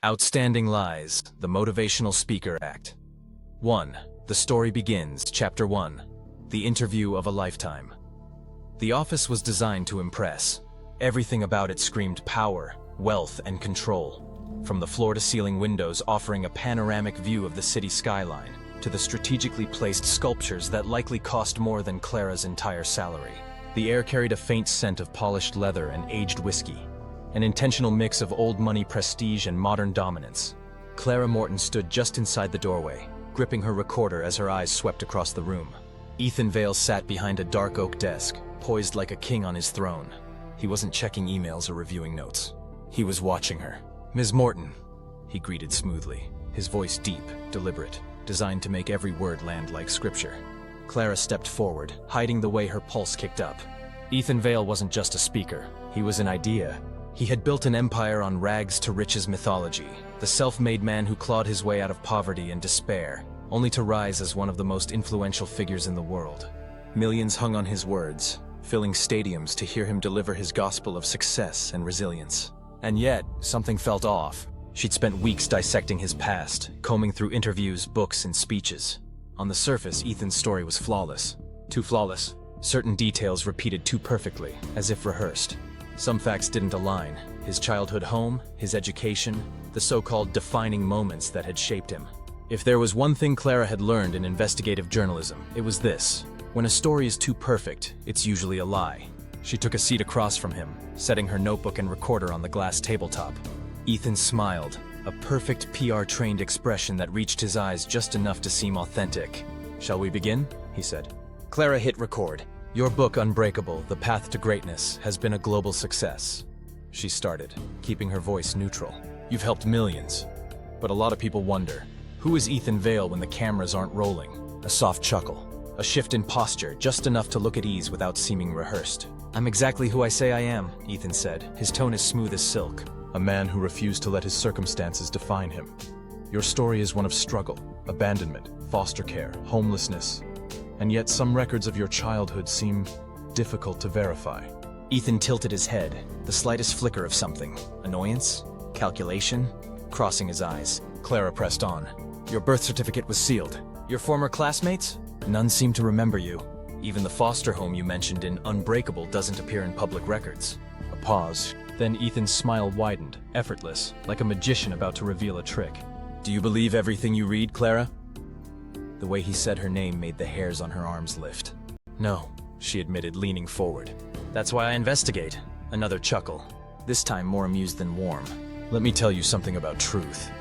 Outstanding Lies, the Motivational Speaker Act. 1. The story begins, Chapter 1. The Interview of a Lifetime. The office was designed to impress. Everything about it screamed power, wealth, and control. From the floor-to-ceiling windows offering a panoramic view of the city skyline, to the strategically placed sculptures that likely cost more than Clara's entire salary. The air carried a faint scent of polished leather and aged whiskey, an intentional mix of old money prestige and modern dominance. Clara Morton stood just inside the doorway, gripping her recorder as her eyes swept across the room. Ethan Vale sat behind a dark oak desk, poised like a king on his throne. He wasn't checking emails or reviewing notes. He was watching her. "Ms. Morton," he greeted smoothly, his voice deep, deliberate, designed to make every word land like scripture. Clara stepped forward, hiding the way her pulse kicked up. Ethan Vale wasn't just a speaker. He was an idea. He had built an empire on rags to riches mythology, the self-made man who clawed his way out of poverty and despair, only to rise as one of the most influential figures in the world. Millions hung on his words, filling stadiums to hear him deliver his gospel of success and resilience. And yet, something felt off. She'd spent weeks dissecting his past, combing through interviews, books, and speeches. On the surface, Ethan's story was flawless. Too flawless. Certain details repeated too perfectly, as if rehearsed. Some facts didn't align. His childhood home, his education, the so-called defining moments that had shaped him. If there was one thing Clara had learned in investigative journalism, it was this. When a story is too perfect, it's usually a lie. She took a seat across from him, setting her notebook and recorder on the glass tabletop. Ethan smiled, a perfect PR-trained expression that reached his eyes just enough to seem authentic. "Shall we begin?" he said. Clara hit record. "Your book, Unbreakable: The Path to Greatness, has been a global success," she started, keeping her voice neutral. "You've helped millions. But a lot of people wonder, who is Ethan Vale when the cameras aren't rolling?" A soft chuckle. A shift in posture, just enough to look at ease without seeming rehearsed. "I'm exactly who I say I am," Ethan said, his tone as smooth as silk. "A man who refused to let his circumstances define him. Your story is one of struggle, abandonment, foster care, homelessness. And yet some records of your childhood seem difficult to verify." Ethan tilted his head, the slightest flicker of something. Annoyance? Calculation? Crossing his eyes, Clara pressed on. "Your birth certificate was sealed. Your former classmates? None seem to remember you. Even the foster home you mentioned in Unbreakable doesn't appear in public records." A pause. Then Ethan's smile widened, effortless, like a magician about to reveal a trick. "Do you believe everything you read, Clara?" The way he said her name made the hairs on her arms lift. "No," she admitted, leaning forward. "That's why I investigate." Another chuckle, this time more amused than warm. "Let me tell you something about truth."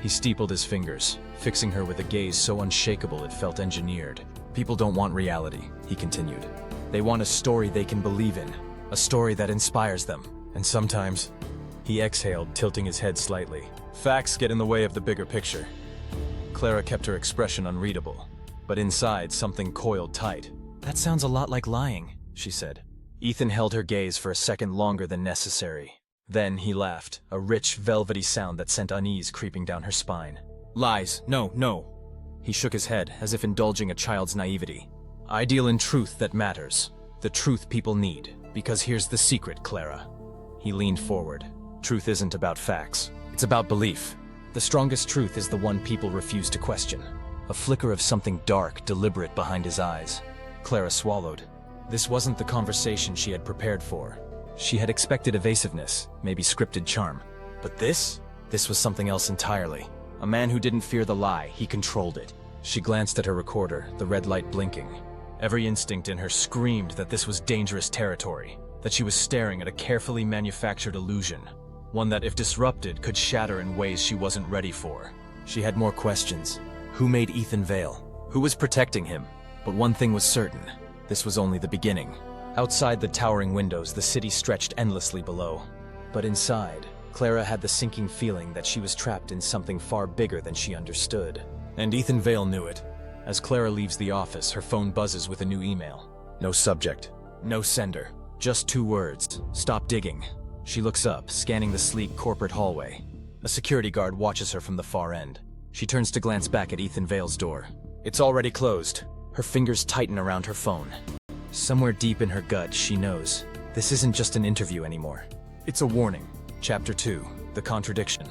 He steepled his fingers, fixing her with a gaze so unshakable it felt engineered. "People don't want reality," he continued. "They want a story they can believe in, a story that inspires them. And sometimes..." He exhaled, tilting his head slightly. "Facts get in the way of the bigger picture." Clara kept her expression unreadable, but inside something coiled tight. "That sounds a lot like lying," she said. Ethan held her gaze for a second longer than necessary. Then he laughed, a rich, velvety sound that sent unease creeping down her spine. "Lies, no, no." He shook his head, as if indulging a child's naivety. "I deal in truth that matters, the truth people need, because here's the secret, Clara." He leaned forward. "Truth isn't about facts, it's about belief. The strongest truth is the one people refuse to question." A flicker of something dark, deliberate behind his eyes. Clara swallowed. This wasn't the conversation she had prepared for. She had expected evasiveness, maybe scripted charm. But this was something else entirely. A man who didn't fear the lie, he controlled it. She glanced at her recorder, the red light blinking. Every instinct in her screamed that this was dangerous territory, that she was staring at a carefully manufactured illusion. One that, if disrupted, could shatter in ways she wasn't ready for. She had more questions. Who made Ethan Vale? Who was protecting him? But one thing was certain. This was only the beginning. Outside the towering windows, the city stretched endlessly below. But inside, Clara had the sinking feeling that she was trapped in something far bigger than she understood. And Ethan Vale knew it. As Clara leaves the office, her phone buzzes with a new email. No subject. No sender. Just 2 words. "Stop digging." She looks up, scanning the sleek corporate hallway. A security guard watches her from the far end. She turns to glance back at Ethan Vale's door. It's already closed. Her fingers tighten around her phone. Somewhere deep in her gut, she knows this isn't just an interview anymore. It's a warning. Chapter 2. The contradiction.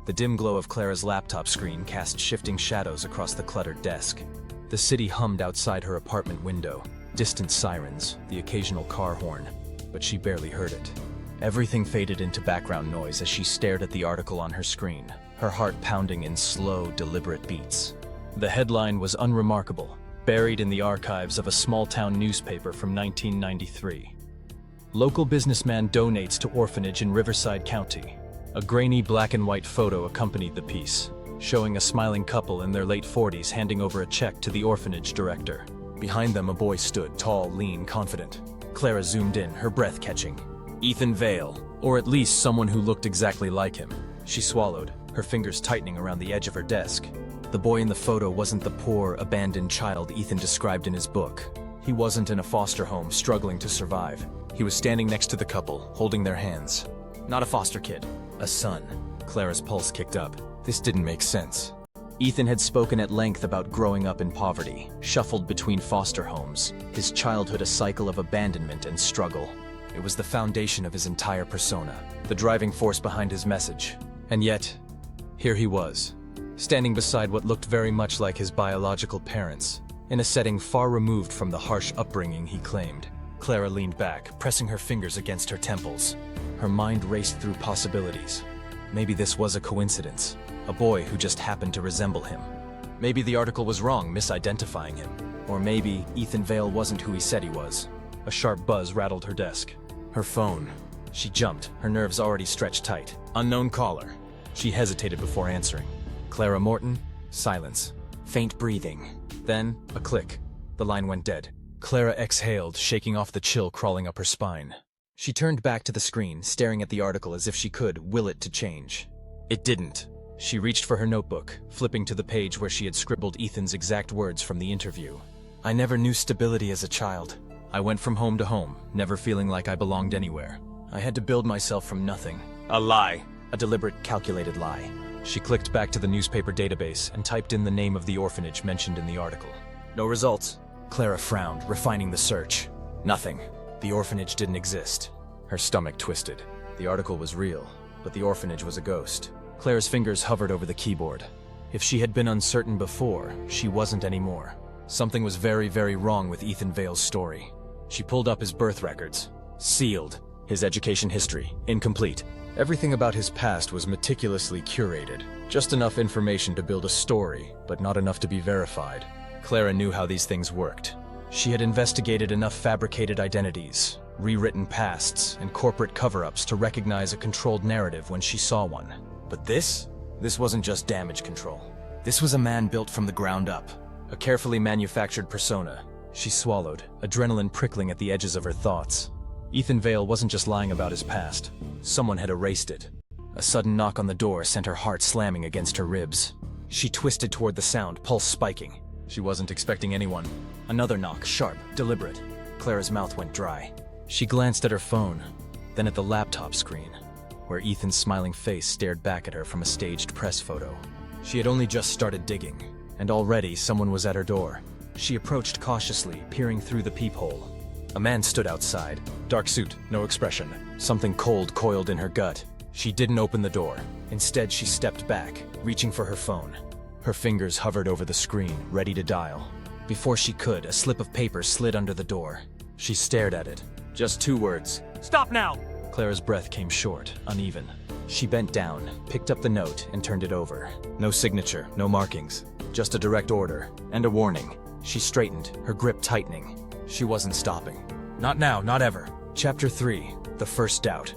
The dim glow of Clara's laptop screen cast shifting shadows across the cluttered desk. The city hummed outside her apartment window, distant sirens, the occasional car horn, but she barely heard it. Everything faded into background noise as she stared at the article on her screen, her heart pounding in slow, deliberate beats. The headline was unremarkable, buried in the archives of a small-town newspaper from 1993. Local businessman donates to orphanage in Riverside County. A grainy black and white photo accompanied the piece, showing a smiling couple in their late 40s handing over a check to the orphanage director. Behind them, a boy stood, tall, lean, confident. Clara zoomed in, her breath catching. Ethan Vale, or at least someone who looked exactly like him. She swallowed, her fingers tightening around the edge of her desk. The boy in the photo wasn't the poor, abandoned child Ethan described in his book. He wasn't in a foster home struggling to survive. He was standing next to the couple, holding their hands. Not a foster kid, a son. Clara's pulse kicked up. This didn't make sense. Ethan had spoken at length about growing up in poverty, shuffled between foster homes, his childhood a cycle of abandonment and struggle. It was the foundation of his entire persona, the driving force behind his message. And yet, here he was, standing beside what looked very much like his biological parents, in a setting far removed from the harsh upbringing he claimed. Clara leaned back, pressing her fingers against her temples. Her mind raced through possibilities. Maybe this was a coincidence, a boy who just happened to resemble him. Maybe the article was wrong, misidentifying him. Or maybe Ethan Vale wasn't who he said he was. A sharp buzz rattled her desk. Her phone. She jumped, her nerves already stretched tight. Unknown caller. She hesitated before answering. Clara Morton? Silence. Faint breathing. Then, a click. The line went dead. Clara exhaled, shaking off the chill crawling up her spine. She turned back to the screen, staring at the article as if she could will it to change. It didn't. She reached for her notebook, flipping to the page where she had scribbled Ethan's exact words from the interview. I never knew stability as a child. I went from home to home, never feeling like I belonged anywhere. I had to build myself from nothing. A lie. A deliberate, calculated lie. She clicked back to the newspaper database and typed in the name of the orphanage mentioned in the article. No results. Clara frowned, refining the search. Nothing. The orphanage didn't exist. Her stomach twisted. The article was real, but the orphanage was a ghost. Clara's fingers hovered over the keyboard. If she had been uncertain before, she wasn't anymore. Something was very, very wrong with Ethan Vale's story. She pulled up his birth records. Sealed. His education history. Incomplete. Everything about his past was meticulously curated. Just enough information to build a story, but not enough to be verified. Clara knew how these things worked. She had investigated enough fabricated identities, rewritten pasts, and corporate cover-ups to recognize a controlled narrative when she saw one. But this wasn't just damage control. This was a man built from the ground up, a carefully manufactured persona. She swallowed, adrenaline prickling at the edges of her thoughts. Ethan Vale wasn't just lying about his past. Someone had erased it. A sudden knock on the door sent her heart slamming against her ribs. She twisted toward the sound, pulse spiking. She wasn't expecting anyone. Another knock, sharp, deliberate. Clara's mouth went dry. She glanced at her phone, then at the laptop screen, where Ethan's smiling face stared back at her from a staged press photo. She had only just started digging, and already someone was at her door. She approached cautiously, peering through the peephole. A man stood outside. Dark suit, no expression. Something cold coiled in her gut. She didn't open the door. Instead, she stepped back, reaching for her phone. Her fingers hovered over the screen, ready to dial. Before she could, a slip of paper slid under the door. She stared at it. Just 2 words. Stop now! Clara's breath came short, uneven. She bent down, picked up the note, and turned it over. No signature, no markings. Just a direct order, and a warning. She straightened, her grip tightening. She wasn't stopping. Not now, not ever. Chapter 3, The First Doubt.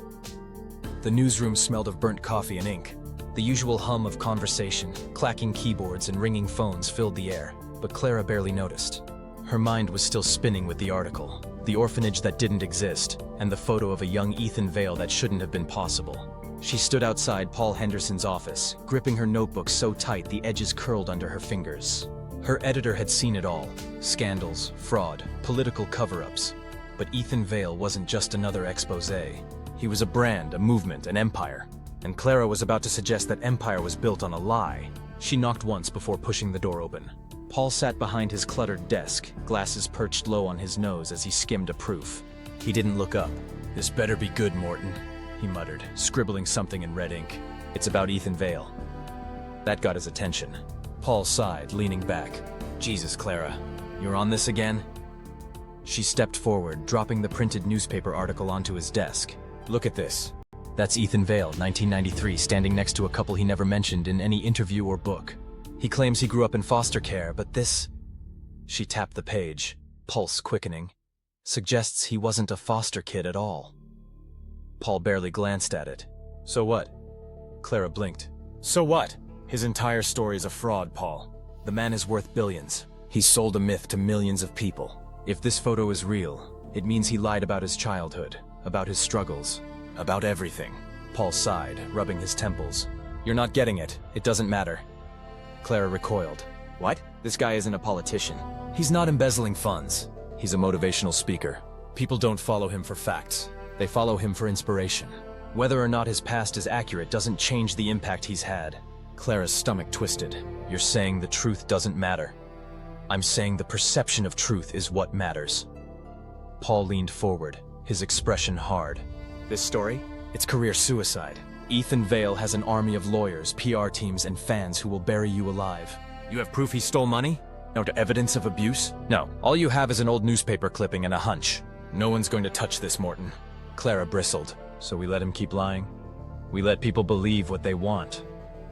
The newsroom smelled of burnt coffee and ink. The usual hum of conversation, clacking keyboards and ringing phones filled the air, but Clara barely noticed. Her mind was still spinning with the article, the orphanage that didn't exist, and the photo of a young Ethan Vale that shouldn't have been possible. She stood outside Paul Henderson's office, gripping her notebook so tight the edges curled under her fingers. Her editor had seen it all: scandals, fraud, political cover-ups. But Ethan Vale wasn't just another exposé. He was a brand, a movement, an empire. And Clara was about to suggest that empire was built on a lie. She knocked once before pushing the door open. Paul sat behind his cluttered desk, glasses perched low on his nose as he skimmed a proof. He didn't look up. This better be good, Morton. he muttered, scribbling something in red ink. It's about Ethan Vale. That got his attention. Paul sighed, leaning back. Jesus, Clara, you're on this again? She stepped forward, dropping the printed newspaper article onto his desk. Look at this. That's Ethan Vale, 1993, standing next to a couple he never mentioned in any interview or book. He claims he grew up in foster care, but this... She tapped the page, pulse quickening. Suggests he wasn't a foster kid at all. Paul barely glanced at it. So what? Clara blinked. So what? His entire story is a fraud, Paul. The man is worth billions. He's sold a myth to millions of people. If this photo is real, it means he lied about his childhood, about his struggles, about everything. Paul sighed, rubbing his temples. You're not getting it. It doesn't matter. Clara recoiled. What? This guy isn't a politician. He's not embezzling funds. He's a motivational speaker. People don't follow him for facts. They follow him for inspiration. Whether or not his past is accurate doesn't change the impact he's had. Clara's stomach twisted. You're saying the truth doesn't matter. I'm saying the perception of truth is what matters. Paul leaned forward, his expression hard. This story? It's career suicide. Ethan Vale has an army of lawyers, PR teams, and fans who will bury you alive. You have proof he stole money? No evidence of abuse? No. All you have is an old newspaper clipping and a hunch. No one's going to touch this, Morton. Clara bristled. So we let him keep lying? We let people believe what they want.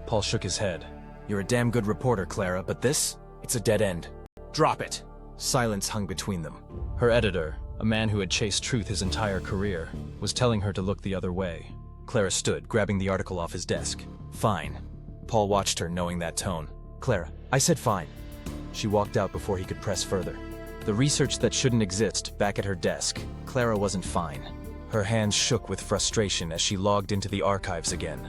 Paul shook his head. You're a damn good reporter, Clara, but this? It's a dead end. Drop it! Silence hung between them. Her editor, a man who had chased truth his entire career, was telling her to look the other way. Clara stood, grabbing the article off his desk. Fine. Paul watched her, knowing that tone. Clara, I said fine. She walked out before he could press further. The research that shouldn't exist, back at her desk. Clara wasn't fine. Her hands shook with frustration as she logged into the archives again.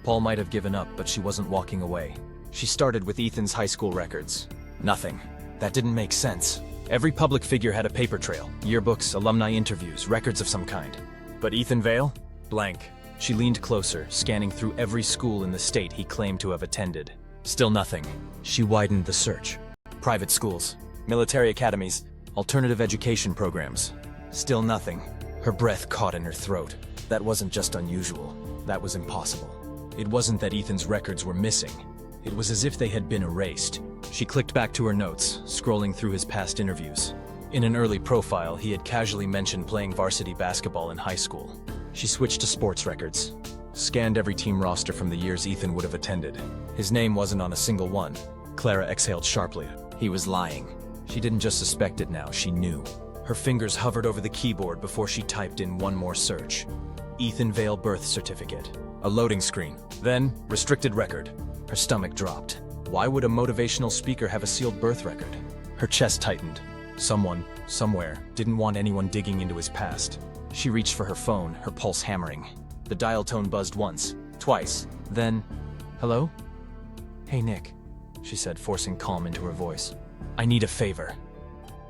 Paul might have given up, but she wasn't walking away. She started with Ethan's high school records. Nothing. That didn't make sense. Every public figure had a paper trail, yearbooks, alumni interviews, records of some kind. But Ethan Vale? Blank. She leaned closer, scanning through every school in the state he claimed to have attended. Still nothing. She widened the search. Private schools, military academies, alternative education programs. Still nothing. Her breath caught in her throat. That wasn't just unusual. That was impossible. It wasn't that Ethan's records were missing. It was as if they had been erased. She clicked back to her notes, scrolling through his past interviews. In an early profile, he had casually mentioned playing varsity basketball in high school. She switched to sports records, scanned every team roster from the years Ethan would have attended. His name wasn't on a single one. Clara exhaled sharply. He was lying. She didn't just suspect it now, she knew. Her fingers hovered over the keyboard before she typed in one more search. Ethan Vale birth certificate. A loading screen. Then, restricted record. Her stomach dropped. Why would a motivational speaker have a sealed birth record? Her chest tightened. Someone, somewhere, didn't want anyone digging into his past. She reached for her phone, her pulse hammering. The dial tone buzzed once, twice, then... Hello? Hey, Nick, she said, forcing calm into her voice. I need a favor.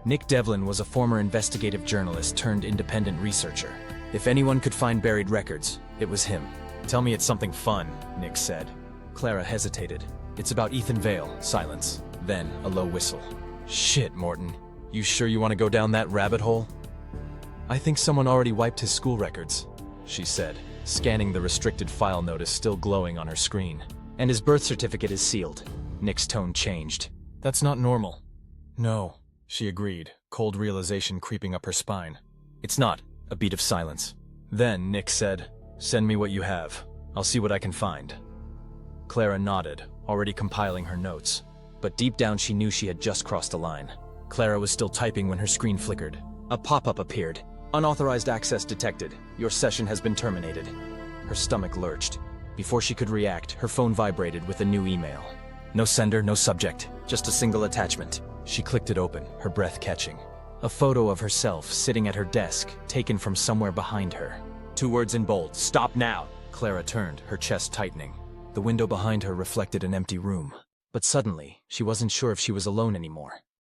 Nick Devlin was a former investigative journalist turned independent researcher. If anyone could find buried records, it was him. Tell me it's something fun, Nick said. Clara hesitated. It's about Ethan Vale. Silence. Then, a low whistle. Shit, Morton. You sure you want to go down that rabbit hole? I think someone already wiped his school records, she said, scanning the restricted file notice still glowing on her screen. And his birth certificate is sealed. Nick's tone changed. That's not normal. No, she agreed, cold realization creeping up her spine. It's not. A beat of silence. Then Nick said, send me what you have. I'll see what I can find. Clara nodded, already compiling her notes. But deep down she knew she had just crossed a line. Clara was still typing when her screen flickered. A pop-up appeared. Unauthorized access detected. Your session has been terminated. Her stomach lurched. Before she could react, her phone vibrated with a new email. No sender, no subject, just a single attachment. She clicked it open, her breath catching. A photo of herself sitting at her desk, taken from somewhere behind her. 2 words in bold, stop now! Clara turned, her chest tightening. The window behind her reflected an empty room. But suddenly, she wasn't sure if she was alone anymore.